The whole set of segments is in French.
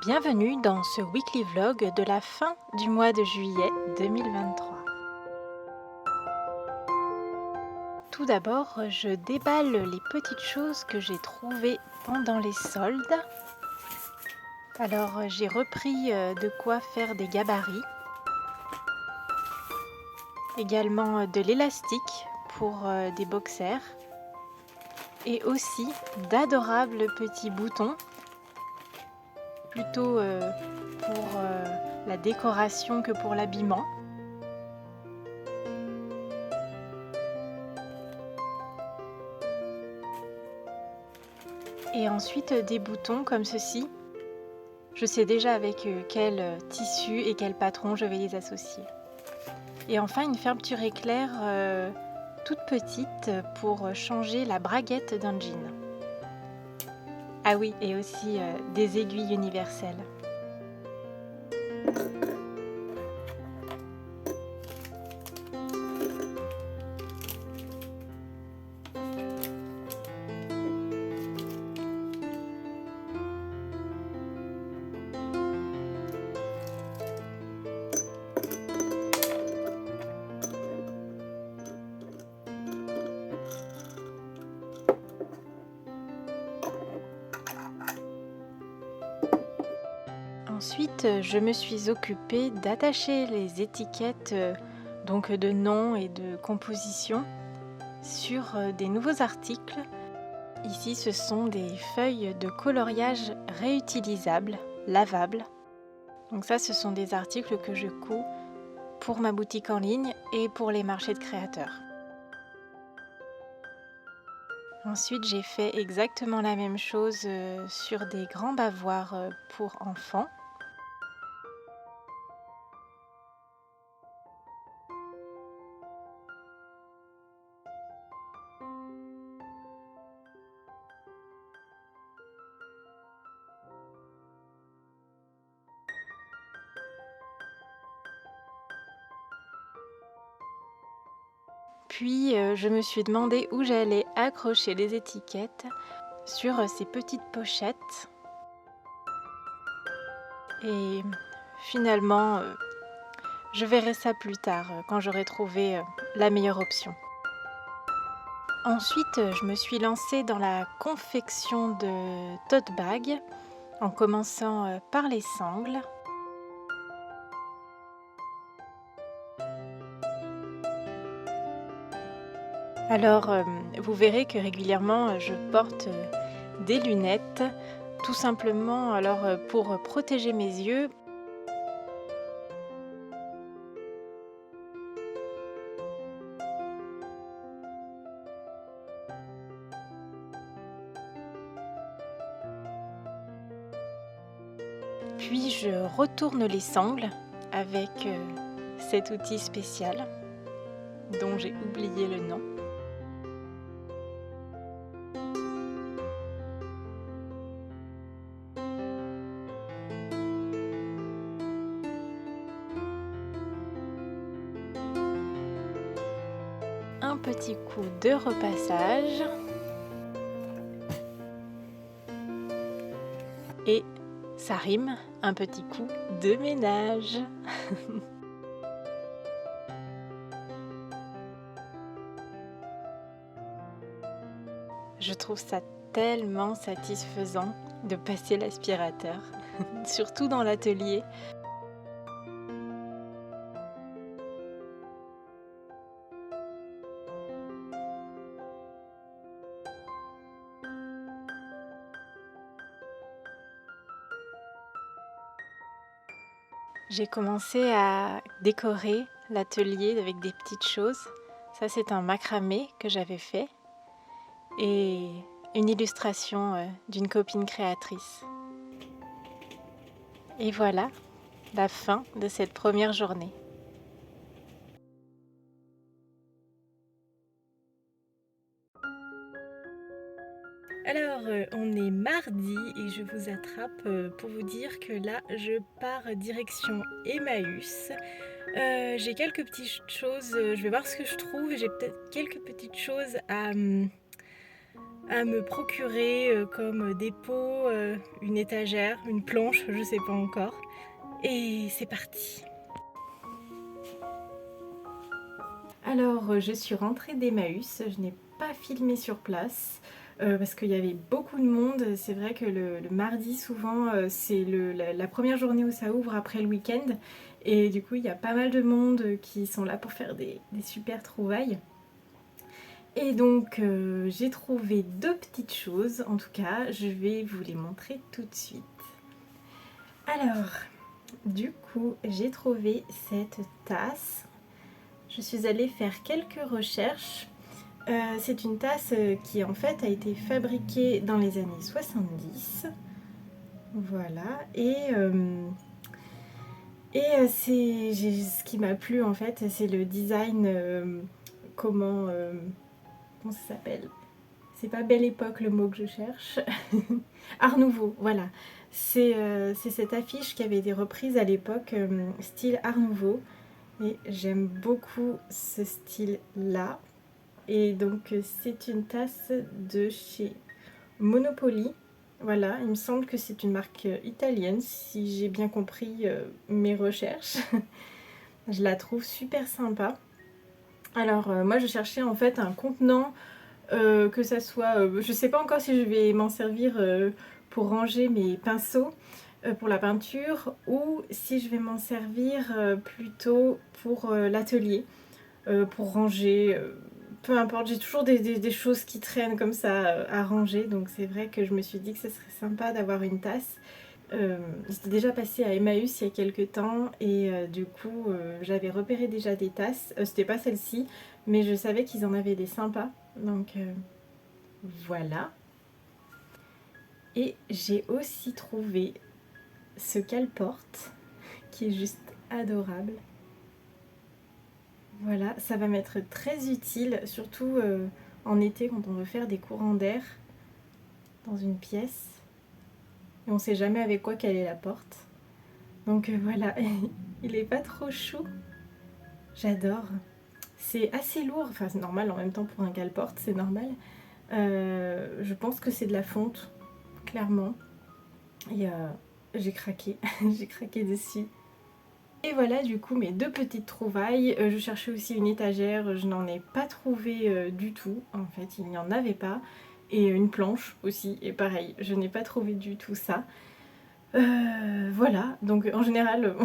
Bienvenue dans ce weekly vlog de la fin du mois de juillet 2023. Tout d'abord, je déballe les petites choses que j'ai trouvées pendant les soldes. Alors, j'ai repris de quoi faire des gabarits, également de l'élastique pour des boxers et aussi d'adorables petits boutons, plutôt pour la décoration que pour l'habillement. Et ensuite des boutons comme ceci. Je sais déjà avec quel tissu et quel patron je vais les associer. Et enfin une fermeture éclair toute petite pour changer la braguette d'un jean. Ah oui, et aussi des aiguilles universelles. Ensuite, je me suis occupée d'attacher les étiquettes donc de nom et de composition sur des nouveaux articles. Ici, ce sont des feuilles de coloriage réutilisables, lavables. Donc ça, ce sont des articles que je couds pour ma boutique en ligne et pour les marchés de créateurs. Ensuite, j'ai fait exactement la même chose sur des grands bavoirs pour enfants. Puis, je me suis demandé où j'allais accrocher les étiquettes sur ces petites pochettes. Et finalement, je verrai ça plus tard quand j'aurai trouvé la meilleure option. Ensuite, je me suis lancée dans la confection de tote bags en commençant par les sangles. Alors, vous verrez que régulièrement, je porte des lunettes, tout simplement alors pour protéger mes yeux. Puis je retourne les sangles avec cet outil spécial dont j'ai oublié le nom. Un petit coup de repassage et ça rime, un petit coup de ménage. Je trouve ça tellement satisfaisant de passer l'aspirateur, surtout dans l'atelier. J'ai commencé à décorer l'atelier avec des petites choses. Ça, c'est un macramé que j'avais fait et une illustration d'une copine créatrice. Et voilà la fin de cette première journée. Alors, on est mardi et je vous attrape pour vous dire que là, je pars direction Emmaüs. J'ai quelques petites choses, je vais voir ce que je trouve. J'ai peut-être quelques petites choses à me procurer comme des pots, une étagère, une planche, je sais pas encore. Et c'est parti. Alors, je suis rentrée d'Emmaüs, je n'ai pas filmé sur place parce qu'il y avait beaucoup de monde. C'est vrai que le mardi, souvent, c'est la première journée où ça ouvre après le week-end. Et du coup, il y a pas mal de monde qui sont là pour faire des super trouvailles. Et donc, j'ai trouvé deux petites choses. En tout cas, je vais vous les montrer tout de suite. Alors, du coup, j'ai trouvé cette tasse. Je suis allée faire quelques recherches. C'est une tasse qui en fait a été fabriquée dans les années 70. Voilà. Ce qui m'a plu en fait, c'est le design. Comment ça s'appelle? C'est pas Belle Époque le mot que je cherche. Art Nouveau, voilà. C'est cette affiche qui avait été reprise à l'époque, style Art Nouveau. Et j'aime beaucoup ce style-là. Et donc c'est une tasse de chez Monopoly. Voilà, il me semble que c'est une marque italienne, si j'ai bien compris mes recherches. Je la trouve super sympa. Alors moi je cherchais en fait un contenant, que ça soit... je sais pas encore si je vais m'en servir pour ranger mes pinceaux pour la peinture ou si je vais m'en servir plutôt pour l'atelier. Pour ranger, peu importe, j'ai toujours des choses qui traînent comme ça à ranger, donc c'est vrai que je me suis dit que ce serait sympa d'avoir une tasse. J'étais déjà passée à Emmaüs il y a quelques temps et du coup j'avais repéré déjà des tasses, c'était pas celle-ci, mais je savais qu'ils en avaient des sympas, donc voilà. Et j'ai aussi trouvé ce qu'elle porte, qui est juste adorable. Voilà, ça va m'être très utile, surtout en été quand on veut faire des courants d'air dans une pièce. Et on ne sait jamais avec quoi caler la porte. Donc voilà, il est pas trop chou. J'adore. C'est assez lourd, enfin c'est normal en même temps pour un cale-porte, c'est normal. Je pense que c'est de la fonte, clairement. Et j'ai craqué, j'ai craqué dessus. Et voilà du coup mes deux petites trouvailles. Je cherchais aussi une étagère, je n'en ai pas trouvé du tout. En fait, il n'y en avait pas. Et une planche aussi, et pareil, je n'ai pas trouvé du tout ça. Voilà, donc en général,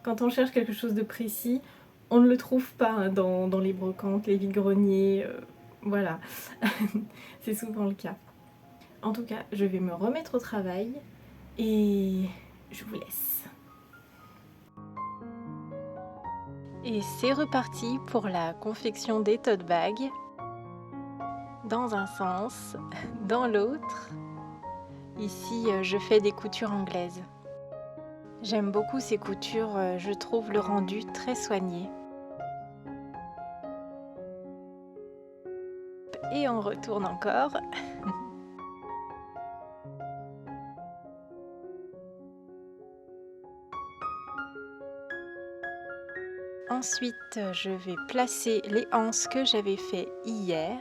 quand on cherche quelque chose de précis, on ne le trouve pas hein, dans les brocantes, les vide-greniers, voilà. C'est souvent le cas. En tout cas, je vais me remettre au travail et je vous laisse. Et c'est reparti pour la confection des tote bags. Dans un sens, dans l'autre. Ici, je fais des coutures anglaises. J'aime beaucoup ces coutures, je trouve le rendu très soigné. Et on retourne encore. Ensuite, je vais placer les anses que j'avais fait hier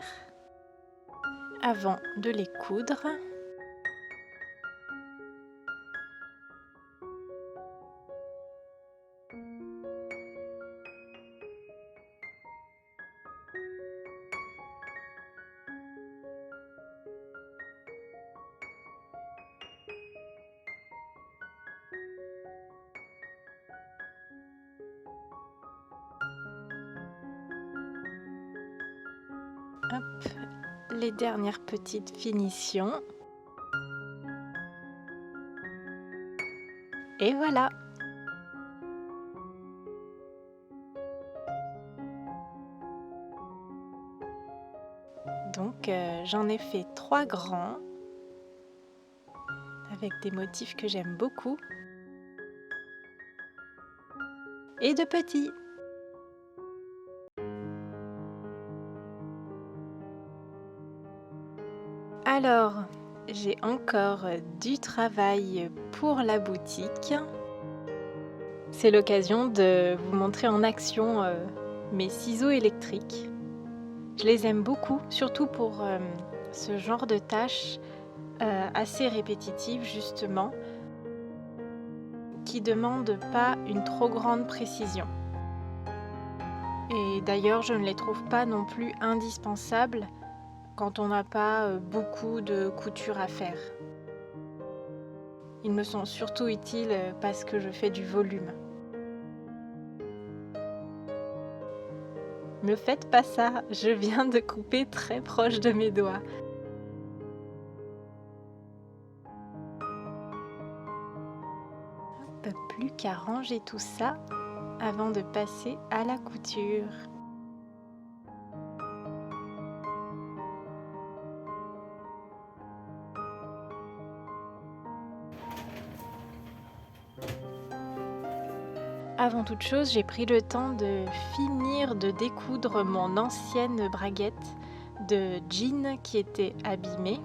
avant de les coudre. Hop, les dernières petites finitions. Et voilà! Donc j'en ai fait 3 grands avec des motifs que j'aime beaucoup et 2 petits. Alors, j'ai encore du travail pour la boutique. C'est l'occasion de vous montrer en action mes ciseaux électriques. Je les aime beaucoup, surtout pour ce genre de tâches assez répétitives justement, qui demandent pas une trop grande précision. Et d'ailleurs, je ne les trouve pas non plus indispensables quand on n'a pas beaucoup de couture à faire. Ils me sont surtout utiles parce que je fais du volume. Me faites pas ça, je viens de couper très proche de mes doigts. Hop, plus qu'à ranger tout ça avant de passer à la couture. Avant toute chose, j'ai pris le temps de finir de découdre mon ancienne braguette de jean qui était abîmée.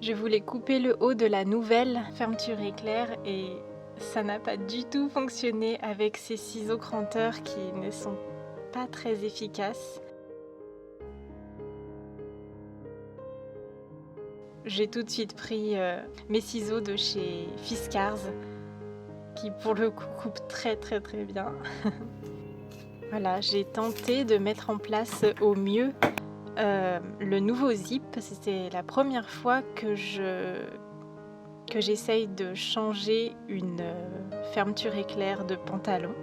Je voulais couper le haut de la nouvelle fermeture éclair et ça n'a pas du tout fonctionné avec ces ciseaux cranteurs qui ne sont pas très efficaces. J'ai tout de suite pris mes ciseaux de chez Fiskars qui pour le coup coupent très bien. Voilà, j'ai tenté de mettre en place au mieux le nouveau zip. C'était la première fois que j'essaye de changer une fermeture éclair de pantalon.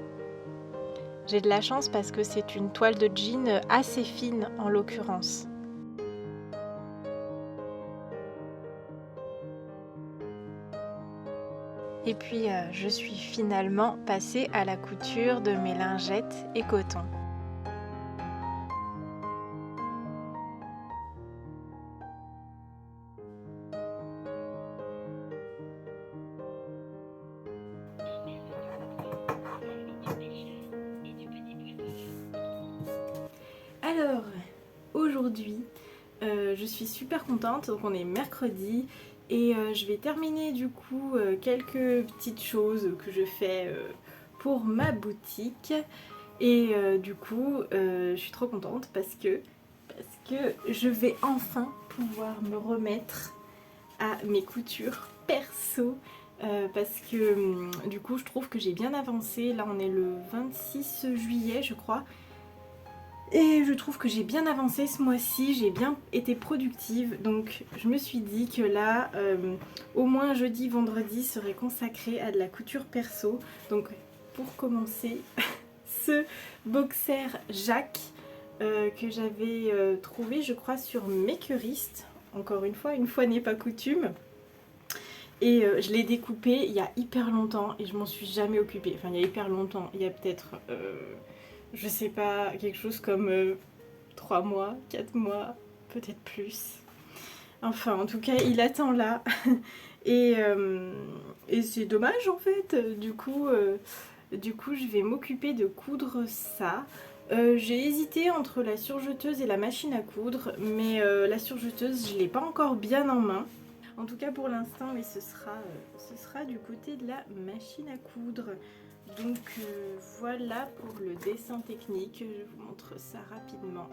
J'ai de la chance parce que c'est une toile de jean assez fine en l'occurrence. Et puis je suis finalement passée à la couture de mes lingettes et coton. Alors, aujourd'hui, je suis super contente, donc on est mercredi et je vais terminer du coup quelques petites choses que je fais pour ma boutique et du coup je suis trop contente parce que je vais enfin pouvoir me remettre à mes coutures perso parce que du coup je trouve que j'ai bien avancé. Là on est le 26 juillet je crois. Et je trouve que j'ai bien avancé ce mois-ci, j'ai bien été productive, donc je me suis dit que là, au moins jeudi, vendredi serait consacré à de la couture perso. Donc pour commencer, ce boxer Jacques que j'avais trouvé je crois sur Makerist, encore une fois n'est pas coutume. Et je l'ai découpé il y a hyper longtemps et je m'en suis jamais occupée. Enfin il y a hyper longtemps, il y a peut-être... je sais pas, quelque chose comme 3 mois, 4 mois, peut-être plus. Enfin, en tout cas, il attend là. et c'est dommage en fait. Du coup, je vais m'occuper de coudre ça. J'ai hésité entre la surjeteuse et la machine à coudre, mais la surjeteuse, je l'ai pas encore bien en main. En tout cas, pour l'instant, oui, ce sera du côté de la machine à coudre. Donc voilà pour le dessin technique, je vous montre ça rapidement.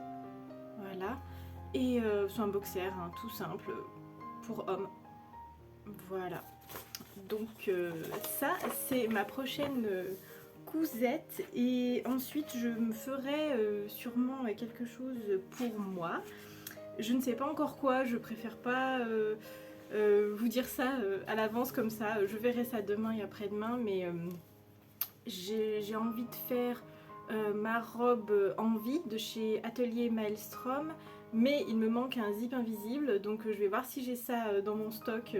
Voilà, et c'est un boxer hein, tout simple pour hommes. Voilà, donc ça c'est ma prochaine cousette et ensuite je me ferai sûrement quelque chose pour moi. Je ne sais pas encore quoi, je préfère pas vous dire ça à l'avance comme ça, je verrai ça demain et après-demain, mais j'ai envie de faire ma robe Envie de chez Atelier Maelstrom, mais il me manque un zip invisible, donc je vais voir si j'ai ça dans mon stock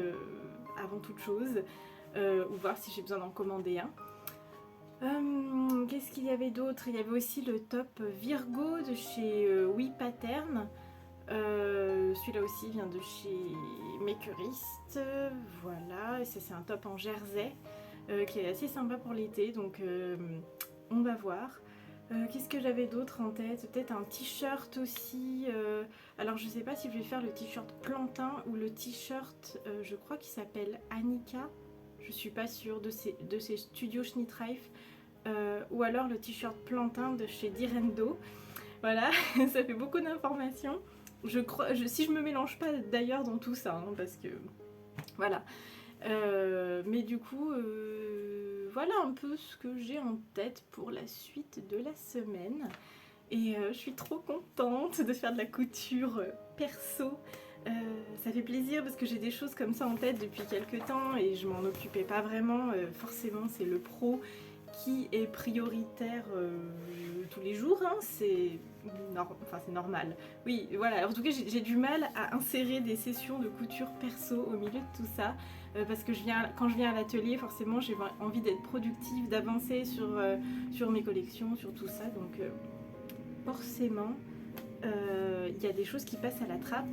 avant toute chose, ou voir si j'ai besoin d'en commander un. Qu'est-ce qu'il y avait d'autre? Il y avait aussi le top Virgo de chez Oui Pattern. Celui-là aussi vient de chez Makerist. Voilà, et ça c'est un top en jersey qui est assez sympa pour l'été, donc on va voir. Qu'est-ce que j'avais d'autre en tête? Peut-être un t-shirt aussi. Alors je sais pas si je vais faire le t-shirt plantain ou le t-shirt, je crois qu'il s'appelle Annika. Je suis pas sûre de ces studios Schnittreif. Ou alors le t-shirt plantain de chez Direndo. Voilà, ça fait beaucoup d'informations. si je me mélange pas d'ailleurs dans tout ça, hein, parce que voilà. Mais du coup, voilà un peu ce que j'ai en tête pour la suite de la semaine. Et je suis trop contente de faire de la couture perso. Ça fait plaisir parce que j'ai des choses comme ça en tête depuis quelques temps et je m'en occupais pas vraiment. Forcément, c'est le pro qui est prioritaire tous les jours, hein. C'est normal. Oui, voilà. En tout cas, j'ai du mal à insérer des sessions de couture perso au milieu de tout ça. Parce que quand je viens à l'atelier, forcément, j'ai envie d'être productive, d'avancer sur mes collections, sur tout ça. Donc, forcément, il y a des choses qui passent à la trappe,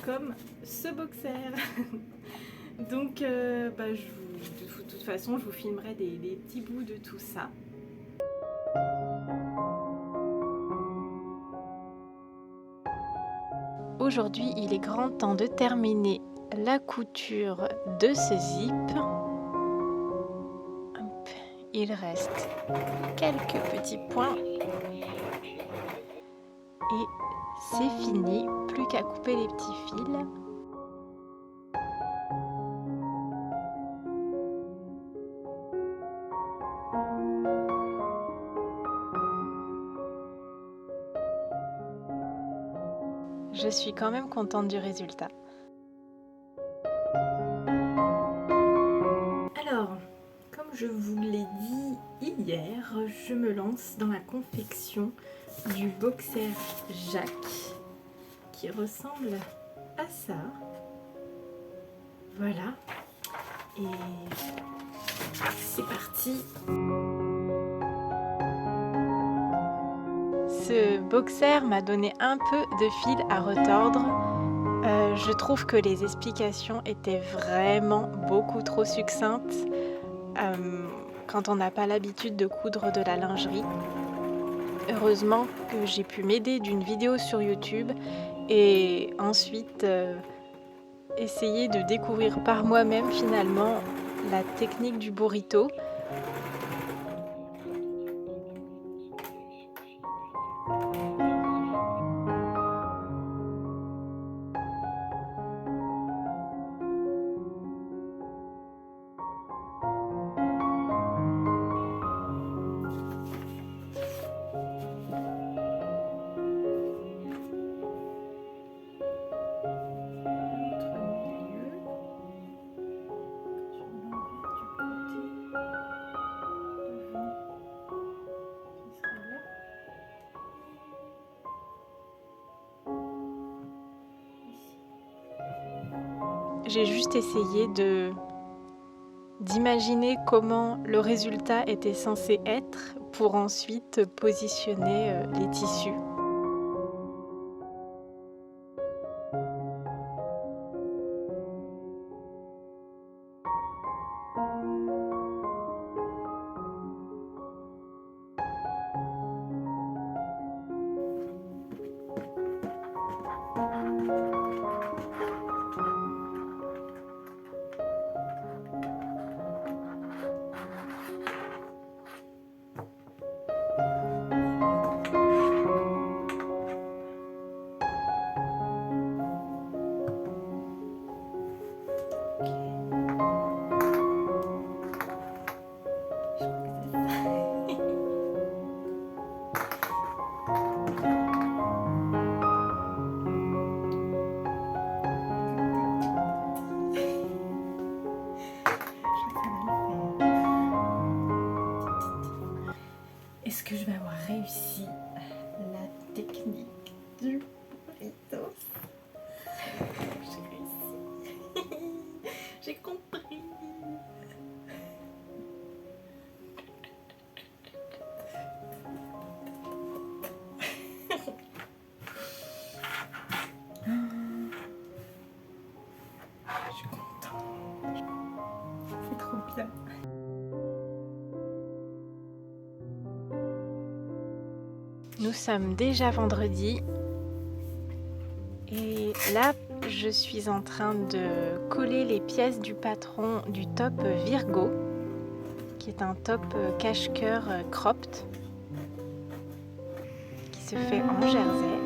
comme ce boxer. Donc, de toute façon, je vous filmerai des petits bouts de tout ça. Aujourd'hui, il est grand temps de terminer la couture de ce zip. Hop, il reste quelques petits points. Et c'est fini, plus qu'à couper les petits fils. Je suis quand même contente du résultat. Alors, comme je vous l'ai dit hier, je me lance dans la confection du boxer Jacques qui ressemble à ça. Voilà. Et c'est parti. Ce boxer m'a donné un peu de fil à retordre. Je trouve que les explications étaient vraiment beaucoup trop succinctes quand on n'a pas l'habitude de coudre de la lingerie. Heureusement que j'ai pu m'aider d'une vidéo sur YouTube et ensuite essayer de découvrir par moi-même finalement la technique du burrito. J'ai juste essayé d'imaginer comment le résultat était censé être pour ensuite positionner les tissus. Est-ce que je vais avoir réussi la technique du burrito? J'ai réussi. J'ai compris. Je suis contente. C'est trop bien. Nous sommes déjà vendredi et là je suis en train de coller les pièces du patron du top Virgo qui est un top cache-cœur cropped qui se fait en jersey.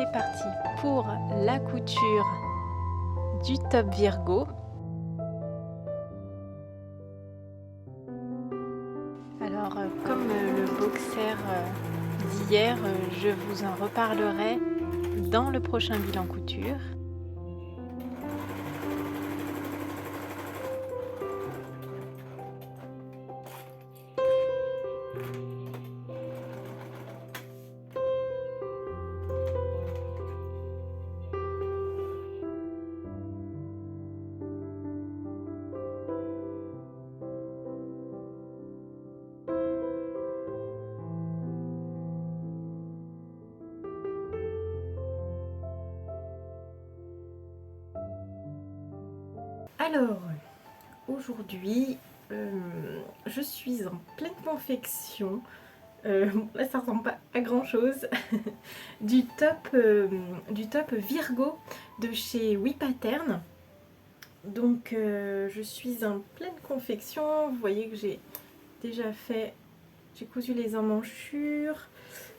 c'est parti pour la couture du top Virgo. Alors comme le boxer d'hier, je vous en reparlerai dans le prochain bilan couture. Alors, aujourd'hui, je suis en pleine confection, là ça ressemble pas à grand chose, du top Virgo de chez WePattern. Donc je suis en pleine confection, vous voyez que j'ai déjà fait, j'ai cousu les emmanchures,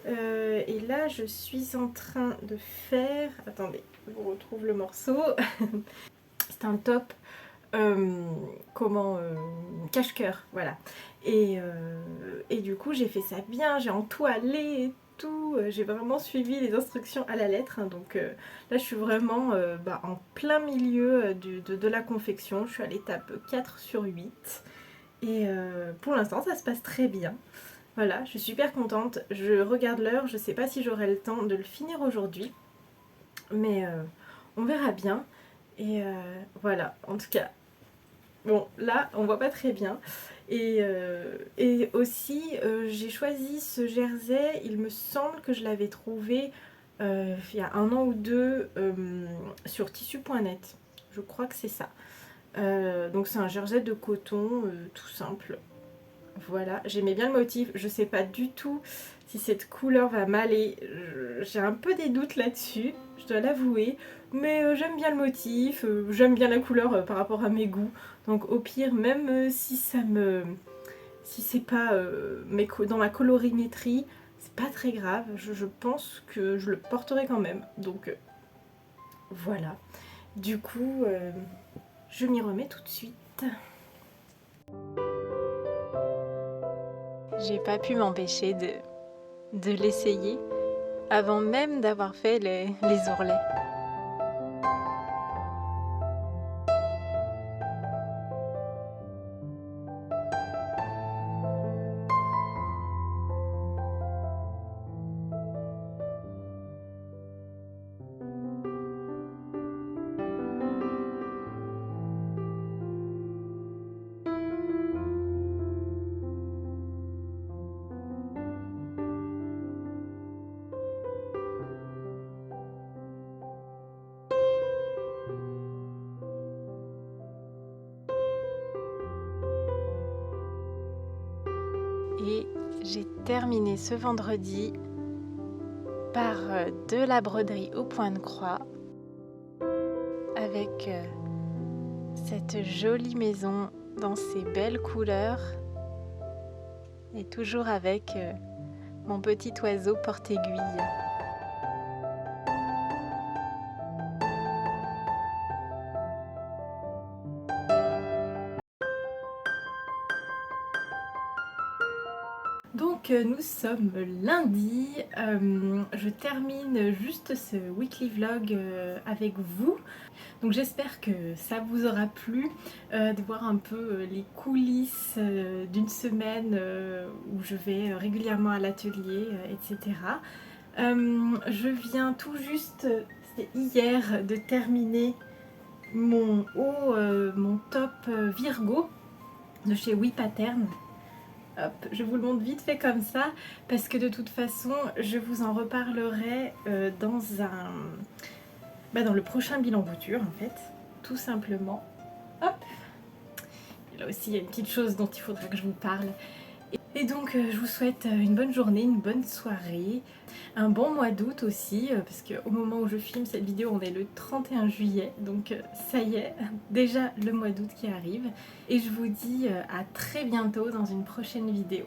et là je suis en train de faire, attendez, je vous retrouve le morceau, c'est un top cache-cœur, voilà. Et du coup j'ai fait ça bien, j'ai entoilé et tout, j'ai vraiment suivi les instructions à la lettre, hein, donc là je suis vraiment en plein milieu de la confection, je suis à l'étape 4 sur 8 et pour l'instant ça se passe très bien. Voilà, je suis super contente, je regarde l'heure, je sais pas si j'aurai le temps de le finir aujourd'hui, mais on verra bien. Et voilà, en tout cas, bon là on voit pas très bien. Et aussi j'ai choisi ce jersey, il me semble que je l'avais trouvé il y a un an ou deux sur tissu.net, je crois que c'est ça. Donc c'est un jersey de coton tout simple. Voilà, j'aimais bien le motif, je sais pas du tout si cette couleur va m'aller, j'ai un peu des doutes là-dessus, je dois l'avouer, mais j'aime bien le motif, j'aime bien la couleur par rapport à mes goûts, donc au pire, même si c'est pas dans ma colorimétrie, c'est pas très grave, je pense que je le porterai quand même, donc voilà. Du coup, je m'y remets tout de suite. J'ai pas pu m'empêcher de l'essayer avant même d'avoir fait les ourlets. Et j'ai terminé ce vendredi par de la broderie au point de croix avec cette jolie maison dans ses belles couleurs et toujours avec mon petit oiseau porte-aiguille. Donc nous sommes lundi, je termine juste ce weekly vlog avec vous. Donc j'espère que ça vous aura plu de voir un peu les coulisses d'une semaine où je vais régulièrement à l'atelier, etc. Je viens tout juste, c'était hier, de terminer mon top Virgo de chez WePattern. Hop, je vous le montre vite fait comme ça parce que de toute façon je vous en reparlerai dans le prochain bilan couture en fait, tout simplement. Hop, et là aussi il y a une petite chose dont il faudra que je vous parle. Et donc je vous souhaite une bonne journée, une bonne soirée, un bon mois d'août aussi, parce qu'au moment où je filme cette vidéo on est le 31 juillet, donc ça y est, déjà le mois d'août qui arrive. Et je vous dis à très bientôt dans une prochaine vidéo.